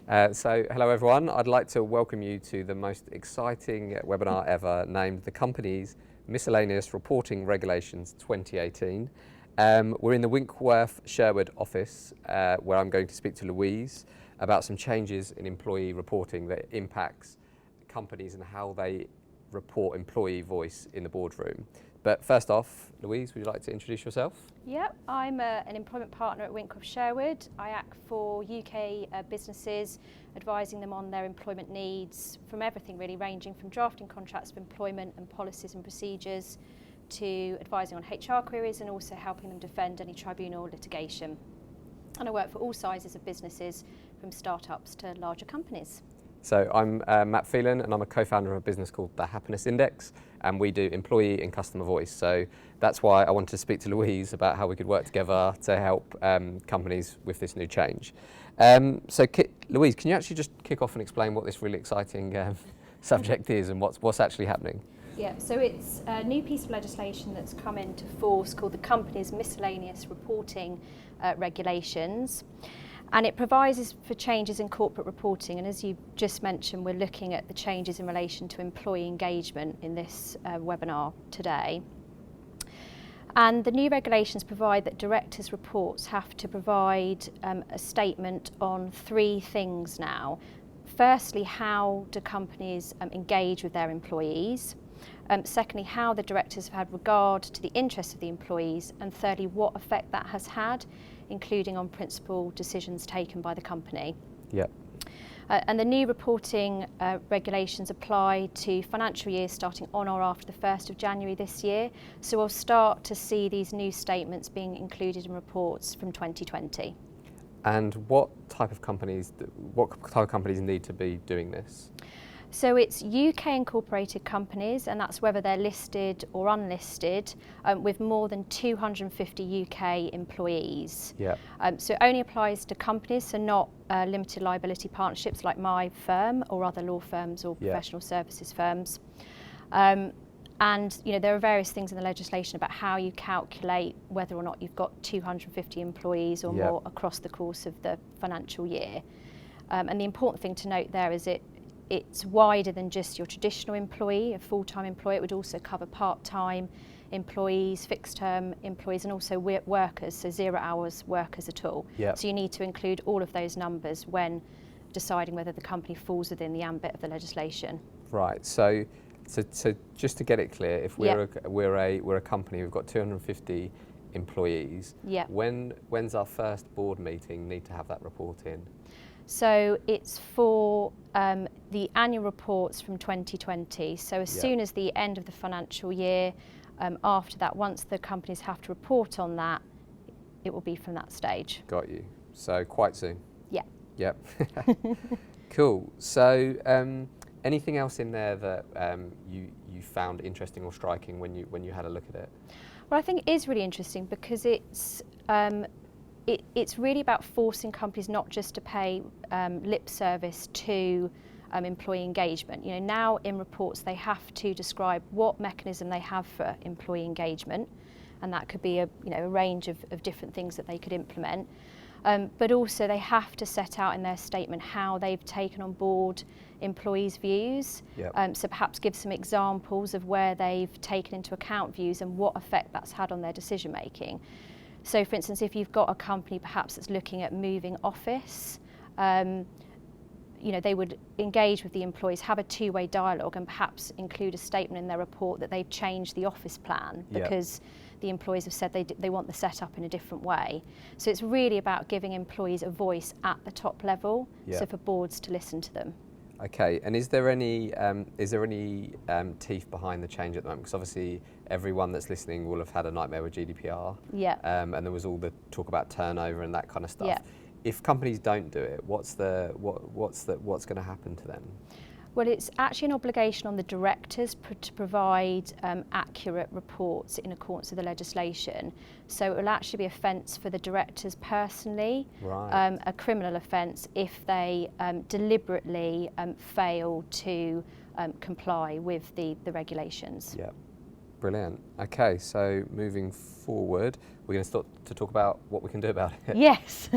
So hello everyone, I'd like to welcome you to the most exciting webinar ever named the Companies Miscellaneous Reporting Regulations 2018. We're in the Winckworth Sherwood office where I'm going to speak to Louise about some changes in employee reporting that impacts companies and how they report employee voice in the boardroom. But first off, Louise, would you like to introduce yourself? Yep, I'm an employment partner at Winckworth Sherwood. I act for UK businesses, advising them on their employment needs from everything really, ranging from drafting contracts of employment and policies and procedures to advising on HR queries and also helping them defend any tribunal litigation. And I work for all sizes of businesses, from startups to larger companies. So I'm Matt Phelan and I'm a co-founder of a business called The Happiness Index, and we do employee and customer voice. So that's why I wanted to speak to Louise about how we could work together to help companies with this new change. Louise, can you actually just kick off and explain what this really exciting subject is and what's actually happening? Yeah, so it's a new piece of legislation that's come into force called the CompaniesMiscellaneous Reporting Regulations. And it provides for changes in corporate reporting, and as you just mentioned, we're looking at the changes in relation to employee engagement in this webinar today. And the new regulations provide that directors' reports have to provide a statement on three things now. Firstly, how do companies engage with their employees? Secondly, how the directors have had regard to the interests of the employees, and thirdly, what effect that has had, including on principal decisions taken by the company. Yep. And the new reporting regulations apply to financial years starting on or after the 1st of January this year. So we'll start to see these new statements being included in reports from 2020. And what type of companies need to be doing this? So it's UK incorporated companies, and that's whether they're listed or unlisted, with more than 250 UK employees. Yeah. So it only applies to companies, so not limited liability partnerships like my firm or other law firms or professional services firms. And there are various things in the legislation about how you calculate whether or not you've got 250 employees or more across the course of the financial year. And the important thing to note there is it's wider than just your traditional employee, a full-time employee. It would also cover part-time employees, fixed-term employees, and also workers, so 0 hours workers at all. Yep. So you need to include all of those numbers when deciding whether the company falls within the ambit of the legislation. Right. So just to get it clear, if we're a company, we've got 250 employees. Yeah. When's our first board meeting need to have that report in? So it's for the annual reports from 2020. So as soon as the end of the financial year, after that, once the companies have to report on that, it will be from that stage. Got you. So quite soon. Yeah. Yep. Cool. So anything else in there that you found interesting or striking when you had a look at it? Well, I think it is really interesting because it's really about forcing companies not just to pay lip service to employee engagement. Now in reports they have to describe what mechanism they have for employee engagement, and that could be a range of different things that they could implement. But also they have to set out in their statement how they've taken on board employees' views. Yep. So perhaps give some examples of where they've taken into account views and what effect that's had on their decision making. So for instance, if you've got a company perhaps that's looking at moving office, they would engage with the employees, have a two-way dialogue, and perhaps include a statement in their report that they've changed the office plan because the employees have said they want the setup in a different way. So it's really about giving employees a voice at the top level, so for boards to listen to them. Okay, and is there any teeth behind the change at the moment? Because obviously everyone that's listening will have had a nightmare with GDPR. Yeah. And there was all the talk about turnover and that kind of stuff. Yeah. If companies don't do it, what's going to happen to them? Well, it's actually an obligation on the directors to provide accurate reports in accordance with the legislation. So it will actually be an offence for the directors personally, right. A criminal offence if they deliberately fail to comply with the regulations. Yeah. Brilliant. Okay, so moving forward, we're going to start to talk about what we can do about it. Yes,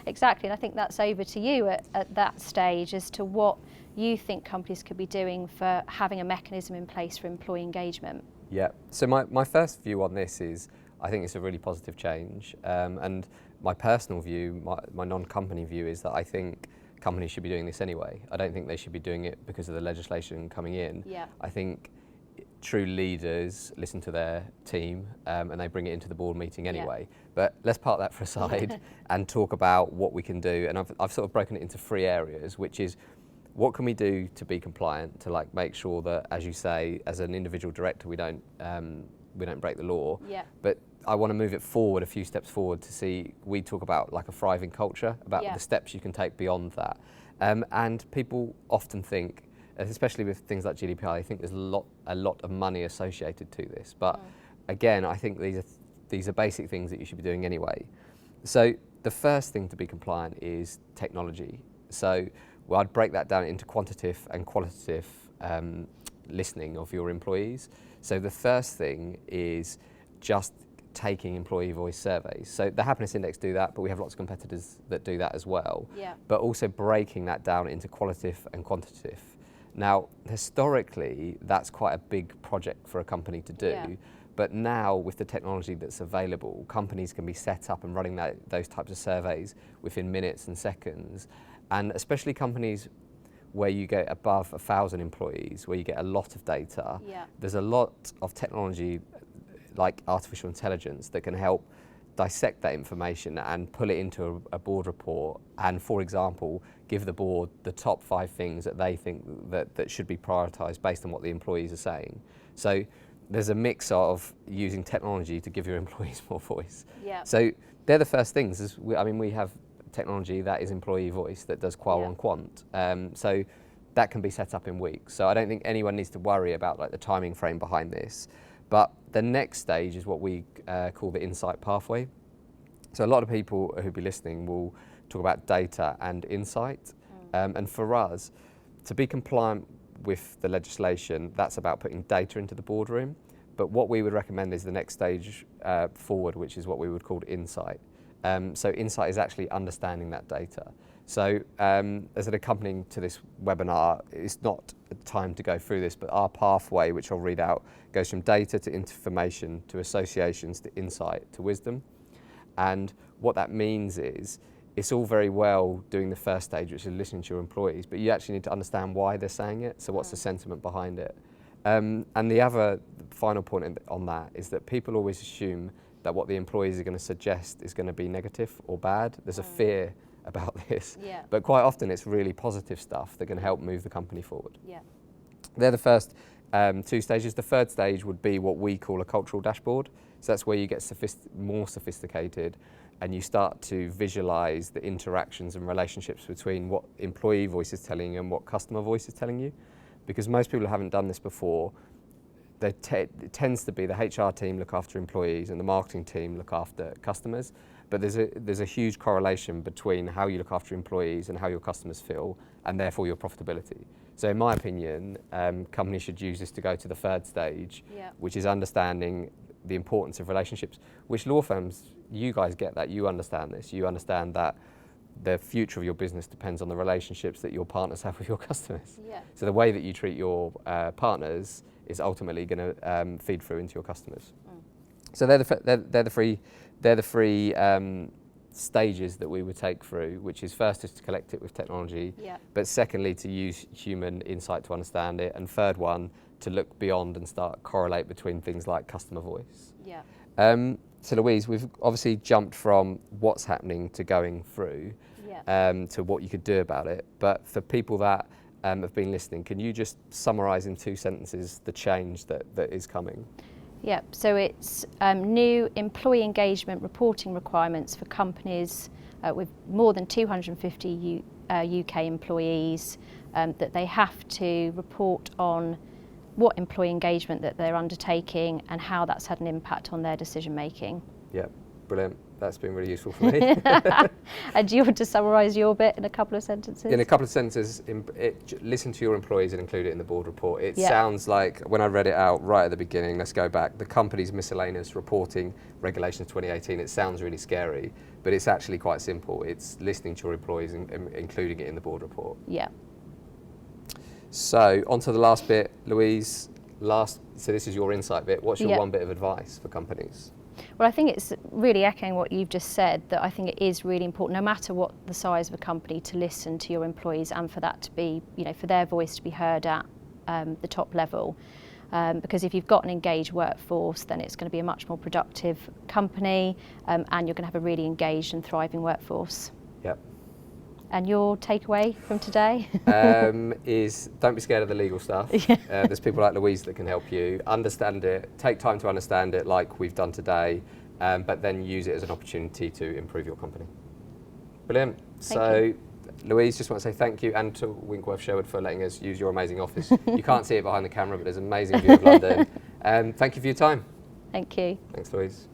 exactly. And I think that's over to you at that stage as to what you think companies could be doing for having a mechanism in place for employee engagement. Yeah. So my first view on this is I think it's a really positive change. And my personal view, my non-company view is that I think companies should be doing this anyway. I don't think they should be doing it because of the legislation coming in. Yeah. I think true leaders listen to their team and they bring it into the board meeting anyway. Yeah. But let's park that for a side and talk about what we can do. And I've sort of broken it into 3 areas, which is what can we do to be compliant, to like make sure that, as you say, as an individual director, we don't break the law. Yeah. But I want to move it forward, a few steps forward, to see, we talk about like a thriving culture, about the steps you can take beyond that. And people often think, especially with things like GDPR, I think there's a lot of money associated to this. But again, I think these are basic things that you should be doing anyway. So the first thing to be compliant is technology. So I'd break that down into quantitative and qualitative listening of your employees. So the first thing is just taking employee voice surveys. So the Happiness Index do that, but we have lots of competitors that do that as well. Yeah. But also breaking that down into qualitative and quantitative. Now, historically, that's quite a big project for a company to do, but now with the technology that's available, companies can be set up and running those types of surveys within minutes and seconds, and especially companies where you get above 1,000 employees, where you get a lot of data, there's a lot of technology like artificial intelligence that can help dissect that information and pull it into a board report and, for example, give the board the top 5 things that they think that should be prioritised based on what the employees are saying. So there's a mix of using technology to give your employees more voice. Yeah. So they're the first things. We have technology that is employee voice that does qual and quant. So that can be set up in weeks. So I don't think anyone needs to worry about like the timing frame behind this. But the next stage is what we call the insight pathway. So a lot of people who'll be listening will talk about data and insight. And for us, to be compliant with the legislation, that's about putting data into the boardroom. But what we would recommend is the next stage forward, which is what we would call insight. So insight is actually understanding that data. So as an accompanying to this webinar, it's not time to go through this, but our pathway, which I'll read out, goes from data to information to associations to insight to wisdom. And what that means is it's all very well doing the first stage, which is listening to your employees, but you actually need to understand why they're saying it. So what's the sentiment behind it? And the other final point on that is that people always assume that what the employees are going to suggest is going to be negative or bad. There's a fear about this, but quite often it's really positive stuff that can help move the company forward. Yeah. They're the first 2 stages. The third stage would be what we call a cultural dashboard. So that's where you get more sophisticated and you start to visualize the interactions and relationships between what employee voice is telling you and what customer voice is telling you. Because most people who haven't done this before, it tends to be the HR team look after employees and the marketing team look after customers. But there's a huge correlation between how you look after employees and how your customers feel, and therefore your profitability. So in my opinion, companies should use this to go to the third stage, which is understanding the importance of relationships, which law firms, you guys get that, you understand this. You understand that the future of your business depends on the relationships that your partners have with your customers. Yeah. So the way that you treat your partners is ultimately going to feed through into your customers. So they're the three stages that we would take through, which is first is to collect it with technology, but secondly to use human insight to understand it, and third one to look beyond and start correlate between things like customer voice. So Louise, we've obviously jumped from what's happening to going through to what you could do about it, but for people that have been listening, can you just summarise in 2 sentences the change that is coming? Yeah, so it's new employee engagement reporting requirements for companies with more than 250 UK employees, that they have to report on what employee engagement that they're undertaking and how that's had an impact on their decision making. Yeah, brilliant. That's been really useful for me. And do you want to summarise your bit in a couple of sentences? In a couple of sentences, listen to your employees and include it in the board report. It Yeah. sounds like, when I read it out right at the beginning, let's go back, the Companies Miscellaneous Reporting Regulations 2018, it sounds really scary, but it's actually quite simple. It's listening to your employees and including it in the board report. Yeah. So, on to the last bit, Louise. So this is your insight bit. What's your Yeah. one bit of advice for companies? Well, I think it's really echoing what you've just said, that I think it is really important, no matter what the size of a company, to listen to your employees and for that to be, for their voice to be heard at the top level. Because if you've got an engaged workforce, then it's going to be a much more productive company, and you're going to have a really engaged and thriving workforce. Yep. And your takeaway from today? Is don't be scared of the legal stuff. There's people like Louise that can help you. Understand it, take time to understand it like we've done today, but then use it as an opportunity to improve your company. Brilliant. Thank you. Louise, just want to say thank you, and to Winckworth Sherwood for letting us use your amazing office. You can't see it behind the camera, but there's an amazing view of London. Thank you for your time. Thank you. Thanks, Louise.